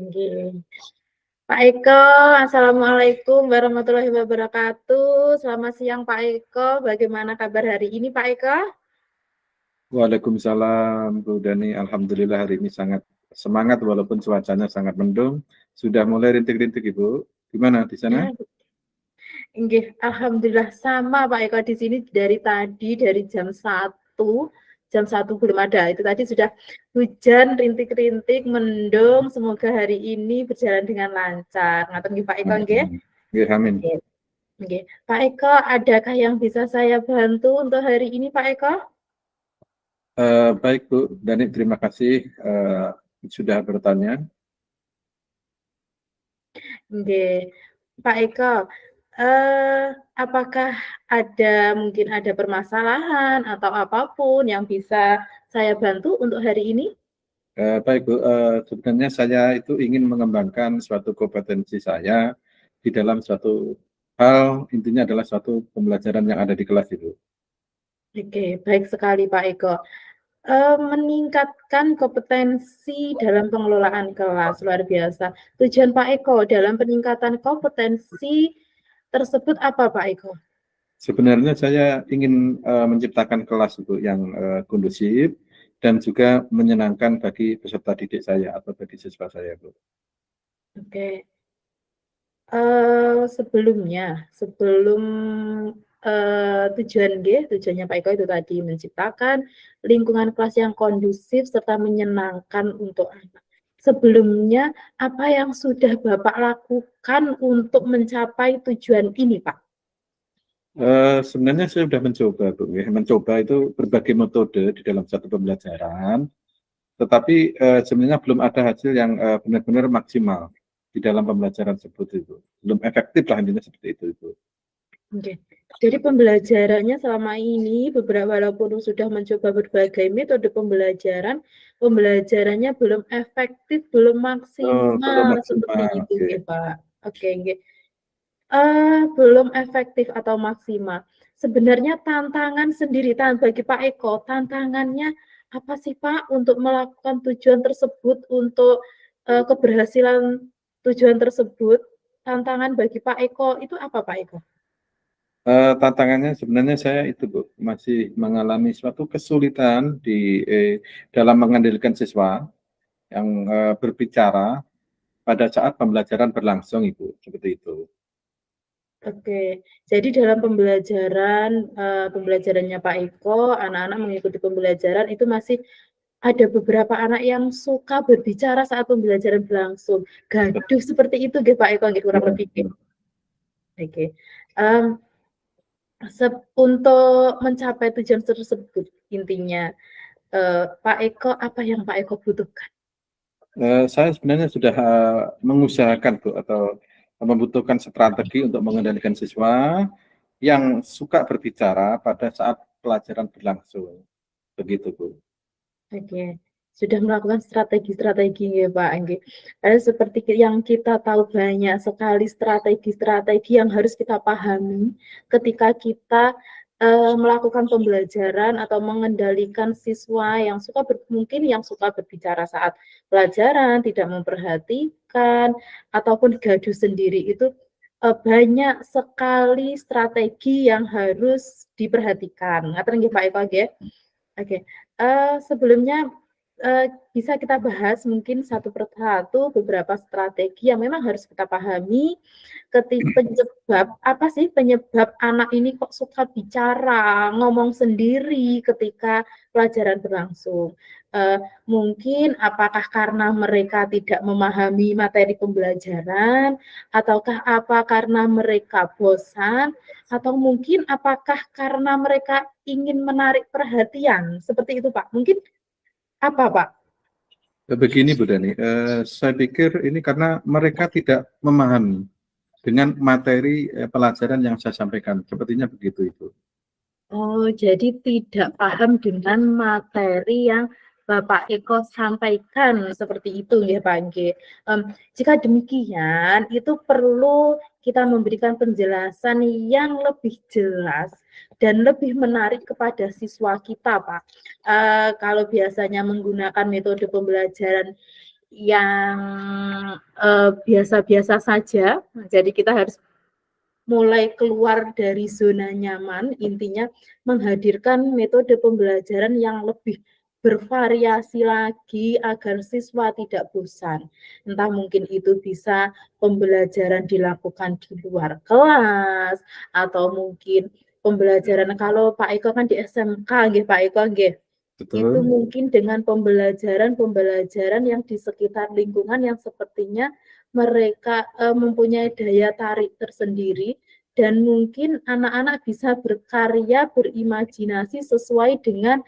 nggih. Pak Eko, Assalamualaikum warahmatullahi wabarakatuh. Selamat siang Pak Eko, bagaimana kabar hari ini Pak Eko? Waalaikumsalam, Bu Dani. Alhamdulillah hari ini sangat semangat walaupun cuacanya sangat mendung. Sudah mulai rintik-rintik, Ibu. Gimana di sana? Nggih, alhamdulillah sama Pak Eko di sini dari tadi dari jam 1 belum ada. Itu tadi sudah hujan rintik-rintik, mendung. Semoga hari ini berjalan dengan lancar. Ngaten nggih Pak Eko nggih. Nggih, amin. Nggih. Pak Eko, adakah yang bisa saya bantu untuk hari ini Pak Eko? Baik, Bu Dani, terima kasih sudah bertanya. Nggih. Pak Eko, apakah mungkin ada permasalahan atau apapun yang bisa saya bantu untuk hari ini? Baik, Bu. Sebenarnya saya itu ingin mengembangkan suatu kompetensi saya di dalam suatu hal, intinya adalah suatu pembelajaran yang ada di kelas, Ibu. Oke, baik sekali Pak Eko. Meningkatkan kompetensi dalam pengelolaan kelas, luar biasa. Tujuan Pak Eko dalam peningkatan kompetensi tersebut apa Pak Eko? Sebenarnya saya ingin menciptakan kelas Ibu yang kondusif dan juga menyenangkan bagi peserta didik saya atau bagi siswa saya, Bu. Oke. Sebelum tujuannya Pak Eko itu tadi menciptakan lingkungan kelas yang kondusif serta menyenangkan untuk anak. Sebelumnya, apa yang sudah Bapak lakukan untuk mencapai tujuan ini, Pak? Sebenarnya saya sudah mencoba, Bu. Mencoba itu berbagai metode di dalam satu pembelajaran, tetapi sebenarnya belum ada hasil yang benar-benar maksimal di dalam pembelajaran tersebut itu. Belum efektif lah intinya seperti itu, Ibu. Oke. Jadi pembelajarannya selama ini walaupun sudah mencoba berbagai metode pembelajarannya belum efektif, belum Belum maksimal seperti maksimal, itu, oke. nggih, Pak. Oke, nggih. Belum efektif atau maksimal. Sebenarnya tantangan sendiri bagi Pak Eko, tantangannya apa sih Pak untuk melakukan tujuan tersebut, untuk keberhasilan tujuan tersebut, tantangan bagi Pak Eko itu apa Pak Eko? Tantangannya sebenarnya saya itu, Bu, masih mengalami suatu kesulitan dalam mengendalikan siswa yang berbicara pada saat pembelajaran berlangsung, Ibu, seperti itu. Oke, jadi dalam pembelajarannya Pak Eko, anak-anak mengikuti pembelajaran itu masih ada beberapa anak yang suka berbicara saat pembelajaran berlangsung. Gaduh seperti itu nggih Pak Eko, nggih kurang lebih. Oke. Untuk mencapai tujuan tersebut intinya, Pak Eko, apa yang Pak Eko butuhkan? Saya sebenarnya sudah mengusahakan, Bu, atau membutuhkan strategi untuk mengendalikan siswa yang suka berbicara pada saat pelajaran berlangsung, begitu, Bu. Oke, sudah melakukan strategi-strategi ya Pak, nggih. Seperti yang kita tahu banyak sekali strategi-strategi yang harus kita pahami ketika kita melakukan pembelajaran atau mengendalikan siswa yang mungkin yang suka berbicara saat pelajaran, tidak memperhatikan, ataupun gaduh sendiri itu banyak sekali strategi yang harus diperhatikan. Ngaten nggih Pak Eko nggih? Oke. Sebelumnya bisa kita bahas mungkin satu persatu beberapa strategi yang memang harus kita pahami penyebab anak ini kok suka bicara, ngomong sendiri ketika pelajaran berlangsung. Mungkin apakah karena mereka tidak memahami materi pembelajaran, ataukah karena mereka bosan, atau mungkin apakah karena mereka ingin menarik perhatian, seperti itu Pak. Mungkin apa Pak? Begini, Bu Dani, saya pikir ini karena mereka tidak memahami dengan materi pelajaran yang saya sampaikan. Sepertinya begitu, Ibu. Oh, jadi tidak paham dengan materi yang Bapak Eko sampaikan seperti itu ya Pak Angge. Jika demikian, itu perlu kita memberikan penjelasan yang lebih jelas dan lebih menarik kepada siswa kita, Pak. Kalau biasanya menggunakan metode pembelajaran yang biasa-biasa saja. Jadi kita harus mulai keluar dari zona nyaman, intinya menghadirkan metode pembelajaran yang lebih bervariasi lagi agar siswa tidak bosan. Entah mungkin itu bisa pembelajaran dilakukan di luar kelas, atau mungkin pembelajaran kalau Pak Eko kan di SMK nggih Pak Eko nggih. Itu Betul. mungkin dengan pembelajaran-pembelajaran yang di sekitar lingkungan yang sepertinya mereka mempunyai daya tarik tersendiri dan mungkin anak-anak bisa berkarya, berimajinasi sesuai dengan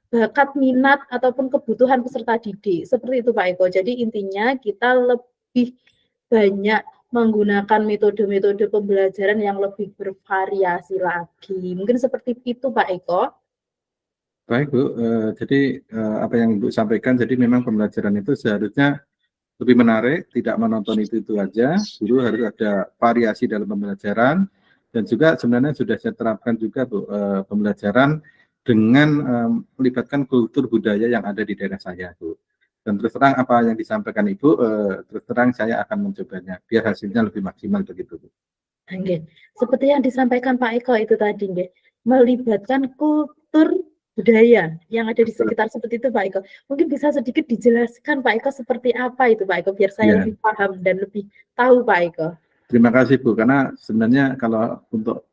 bakat minat ataupun kebutuhan peserta didik. Seperti itu Pak Eko. Jadi intinya kita lebih banyak menggunakan metode-metode pembelajaran yang lebih bervariasi lagi. Mungkin seperti itu Pak Eko. Baik Bu, jadi apa yang Ibu sampaikan, jadi memang pembelajaran itu seharusnya lebih menarik, tidak menonton itu aja. Guru harus ada variasi dalam pembelajaran, dan juga sebenarnya sudah saya terapkan juga Bu, pembelajaran dengan melibatkan kultur budaya yang ada di daerah saya Bu. Dan terus terang apa yang disampaikan Ibu, terus terang saya akan mencobanya biar hasilnya lebih maksimal begitu Bu. Nggih. Seperti yang disampaikan Pak Eko itu tadi nggih, melibatkan kultur budaya yang ada di Betul. sekitar seperti itu Pak Eko. Mungkin bisa sedikit dijelaskan Pak Eko seperti apa itu Pak Eko biar saya Ya, lebih paham dan lebih tahu Pak Eko. terima kasih Bu, karena sebenarnya kalau untuk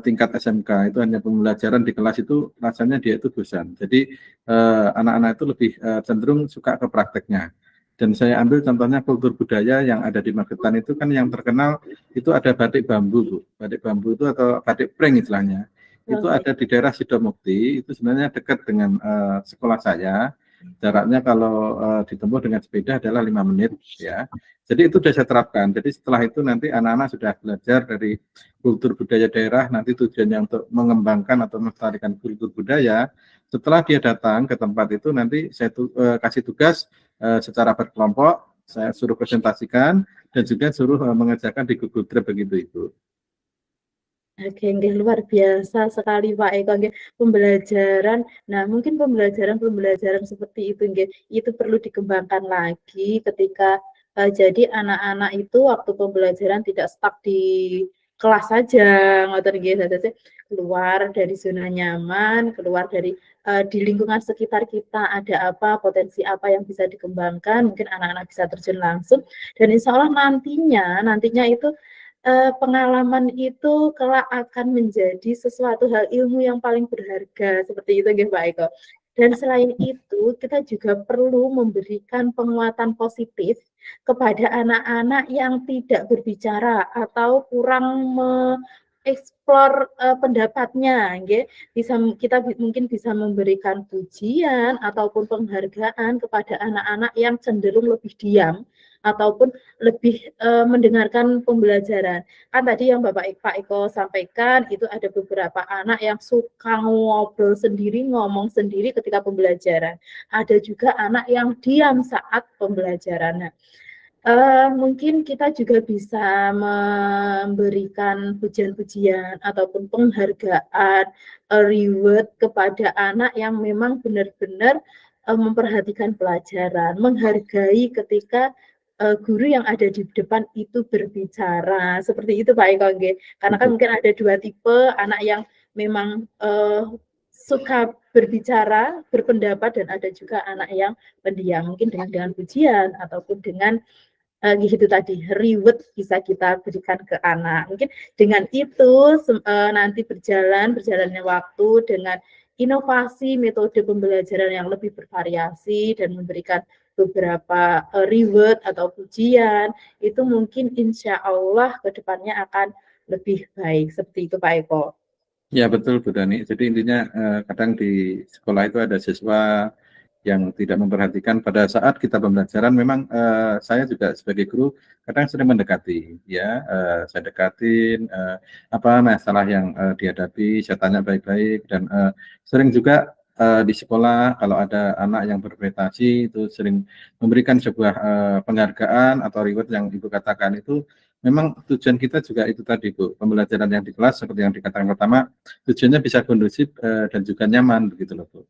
tingkat SMK itu hanya pembelajaran di kelas itu rasanya dia itu bosan. Jadi anak-anak itu lebih cenderung suka ke prakteknya. Dan saya ambil contohnya kultur budaya yang ada di Magetan itu kan yang terkenal itu ada batik bambu Bu. Batik bambu itu atau batik pring istilahnya. Itu Oke. ada di daerah Sidomukti, itu sebenarnya dekat dengan sekolah saya. Jaraknya kalau ditempuh dengan sepeda adalah 5 menit ya. Jadi itu sudah saya terapkan. Jadi setelah itu nanti anak-anak sudah belajar dari kultur budaya daerah, nanti tujuannya untuk mengembangkan atau melestarikan kultur budaya. Setelah dia datang ke tempat itu nanti saya kasih tugas secara berkelompok, saya suruh presentasikan dan juga suruh mengerjakan di Google Drive begitu Ibu. Oke, nggih, luar biasa sekali Pak Eko nggih, pembelajaran. Nah, mungkin pembelajaran-pembelajaran seperti itu nggih, itu perlu dikembangkan lagi ketika jadi anak-anak itu waktu pembelajaran tidak stuck di kelas saja, ngoten nggih, dados keluar dari zona nyaman, keluar dari di lingkungan sekitar kita ada apa, potensi apa yang bisa dikembangkan, mungkin anak-anak bisa terjun langsung dan insya Allah nantinya itu pengalaman itu kelak akan menjadi sesuatu hal ilmu yang paling berharga, seperti itu nggih Pak Eko. Dan selain itu, kita juga perlu memberikan penguatan positif kepada anak-anak yang tidak berbicara atau kurang mengeksplor pendapatnya, nggih. Kita mungkin bisa memberikan pujian ataupun penghargaan kepada anak-anak yang cenderung lebih diam ataupun lebih mendengarkan pembelajaran. Kan tadi yang Pak Eko sampaikan itu ada beberapa anak yang suka ngobrol sendiri, ngomong sendiri ketika pembelajaran. Ada juga anak yang diam saat pembelajaran. Nah, mungkin kita juga bisa memberikan pujian-pujian ataupun penghargaan, reward kepada anak yang memang benar-benar memperhatikan pelajaran, menghargai ketika guru yang ada di depan itu berbicara. Seperti itu Pak Eko nggih. Karena kan Betul. mungkin ada 2 tipe anak yang memang suka berbicara, berpendapat dan ada juga anak yang pendiam. Mungkin dengan pujian ataupun dengan gitu tadi, reward bisa kita berikan ke anak. Mungkin dengan itu nanti berjalannya waktu dengan inovasi metode pembelajaran yang lebih bervariasi dan memberikan beberapa reward atau pujian, itu mungkin insya Allah ke depannya akan lebih baik. Seperti itu Pak Eko. Ya betul Bu Dani. Jadi intinya kadang di sekolah itu ada siswa yang tidak memperhatikan pada saat kita pembelajaran. Memang saya juga sebagai guru kadang sering mendekati, ya saya dekatin apa masalah yang dihadapi, saya tanya baik-baik dan sering juga di sekolah kalau ada anak yang berprestasi itu sering memberikan sebuah penghargaan atau reward yang Ibu katakan itu. Memang tujuan kita juga itu tadi Bu, pembelajaran yang di kelas seperti yang dikatakan pertama tujuannya bisa kondusif dan juga nyaman begitu loh Bu.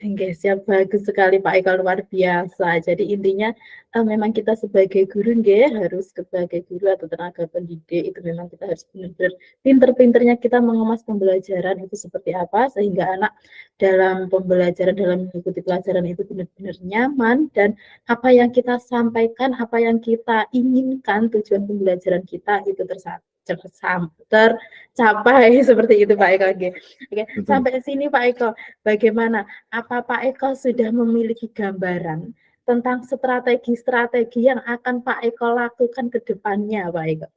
Oke, siap, bagus sekali Pak Eko, luar biasa. Jadi intinya, memang kita sebagai guru nggih, harus sebagai guru atau tenaga pendidik itu memang kita harus benar-benar pinter-pinternya kita mengemas pembelajaran itu seperti apa, sehingga anak dalam pembelajaran, dalam mengikuti pelajaran itu benar-benar nyaman dan apa yang kita sampaikan, apa yang kita inginkan, tujuan pembelajaran kita itu tercapai seperti itu Pak Eko, nggih. Oke, Betul. sampai sini Pak Eko, bagaimana? Apa Pak Eko sudah memiliki gambaran tentang strategi-strategi yang akan Pak Eko lakukan ke depannya, Pak Eko?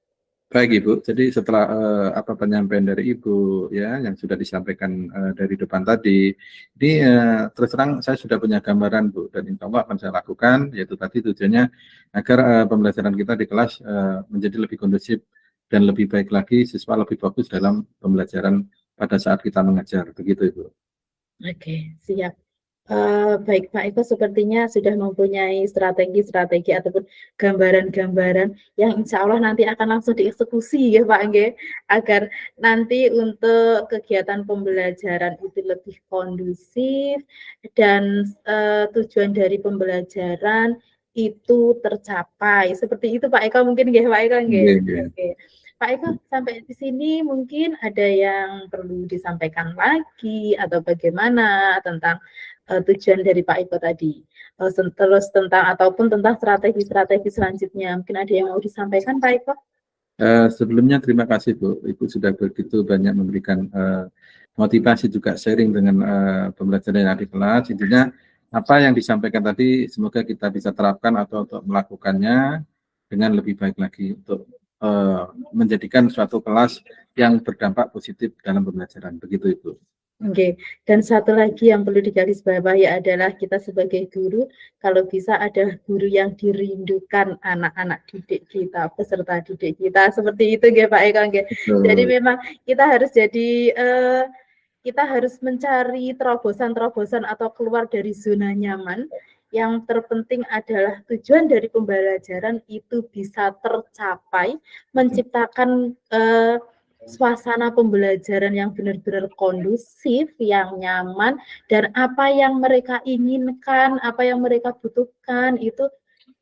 Baik Ibu, jadi setelah apa penyampaian dari Ibu ya yang sudah disampaikan dari depan tadi, ini terus terang saya sudah punya gambaran Bu dan insya Allah akan saya lakukan, yaitu tadi tujuannya agar pembelajaran kita di kelas menjadi lebih kondusif dan lebih baik lagi, siswa lebih fokus dalam pembelajaran pada saat kita mengajar, begitu Ibu. Oke, siap. Baik Pak Eko, sepertinya sudah mempunyai strategi-strategi ataupun gambaran-gambaran yang insya Allah nanti akan langsung dieksekusi ya Pak nggih, agar nanti untuk kegiatan pembelajaran itu lebih kondusif dan, tujuan dari pembelajaran itu tercapai. Seperti itu Pak Eko mungkin nggih Pak Eko nggih? Oke, oke. Oke. Pak Eko, sampai di sini mungkin ada yang perlu disampaikan lagi atau bagaimana tentang tujuan dari Pak Eko tadi. Terus tentang ataupun tentang strategi-strategi selanjutnya. Mungkin ada yang mau disampaikan Pak Eko? Sebelumnya terima kasih Bu, Ibu sudah begitu banyak memberikan motivasi juga sharing dengan pembelajaran yang ada di kelas. Intinya apa yang disampaikan tadi semoga kita bisa terapkan atau untuk melakukannya dengan lebih baik lagi untuk menjadikan suatu kelas yang berdampak positif dalam pembelajaran. Begitu Ibu. Oke, dan satu lagi yang perlu digarisbawahi adalah kita sebagai guru, kalau bisa ada guru yang dirindukan anak-anak didik kita, peserta didik kita, seperti itu ya Pak Eko. Jadi memang kita harus kita harus mencari terobosan-terobosan atau keluar dari zona nyaman. Yang terpenting adalah tujuan dari pembelajaran itu bisa tercapai, menciptakan suasana pembelajaran yang benar-benar kondusif, yang nyaman, dan apa yang mereka inginkan, apa yang mereka butuhkan itu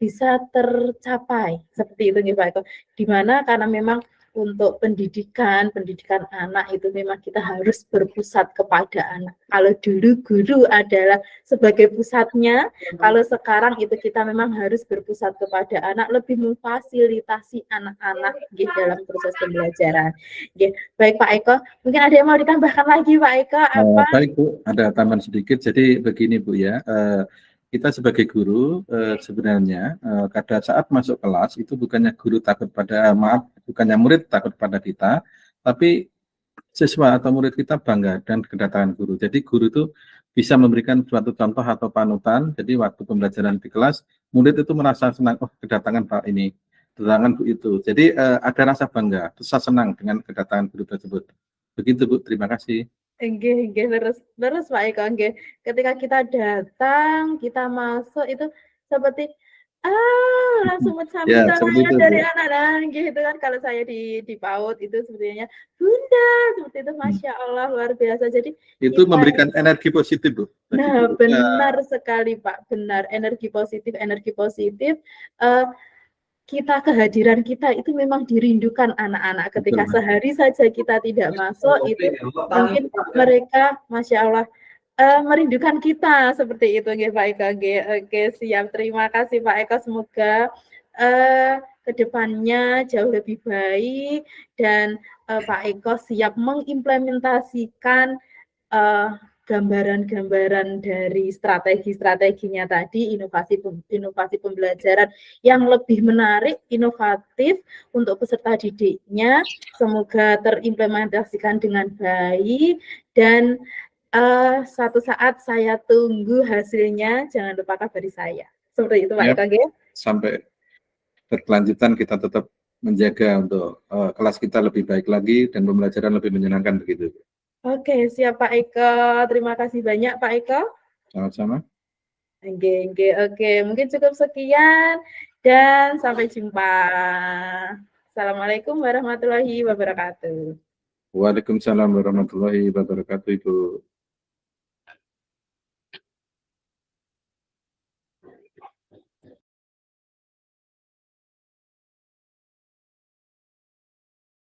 bisa tercapai. Seperti itu nih Pak Eko. Di mana karena memang untuk pendidikan anak itu memang kita harus berpusat kepada anak. Kalau dulu guru adalah sebagai pusatnya, kalau sekarang itu kita memang harus berpusat kepada anak, lebih memfasilitasi anak-anak dalam proses pembelajaran. Baik Pak Eko, mungkin ada yang mau ditambahkan lagi Pak Eko? Apa? Baik Bu, ada tambahan sedikit. Jadi begini Bu ya, kita sebagai guru sebenarnya pada saat masuk kelas itu bukannya guru takut pada bukannya murid takut pada kita, tapi siswa atau murid kita bangga dan kedatangan guru. Jadi guru itu bisa memberikan suatu contoh atau panutan. Jadi waktu pembelajaran di kelas, murid itu merasa senang, oh kedatangan Pak ini, kedatangan Bu itu. Jadi ada rasa bangga, rasa senang dengan kedatangan guru tersebut. Begitu Bu, terima kasih. Nggih, terus Pak Eko, nggih. Ketika kita datang, kita masuk itu seperti langsung Ya, sambutan seperti itu dari Bu. anak-anak gitu kan. Kalau saya di PAUD itu sepertinya, Bunda, seperti itu Masya Allah luar biasa. Jadi Itu kita memberikan energi positif Bu. Nah, benar sekali Pak, benar. Energi positif, kita kehadiran kita itu memang dirindukan anak-anak. Ketika sehari saja kita tidak masuk, itu mungkin mereka, Masya Allah, merindukan kita seperti itu, nggih Pak Eko. Oke, siap. Terima kasih Pak Eko. Semoga kedepannya jauh lebih baik dan Pak Eko siap mengimplementasikan gambaran-gambaran dari strategi-strateginya tadi, inovasi pembelajaran yang lebih menarik, inovatif untuk peserta didiknya. Semoga terimplementasikan dengan baik dan suatu saat saya tunggu hasilnya. Jangan lupa kabari saya. Seperti itu Pak Eko. Sampai berkelanjutan kita tetap menjaga untuk kelas kita lebih baik lagi dan pembelajaran lebih menyenangkan begitu. Oke, siap Pak Eko. Terima kasih banyak Pak Eko. Sama-sama. Oke. Mungkin cukup sekian dan sampai jumpa. Assalamualaikum warahmatullahi wabarakatuh. Waalaikumsalam warahmatullahi wabarakatuh Ibu.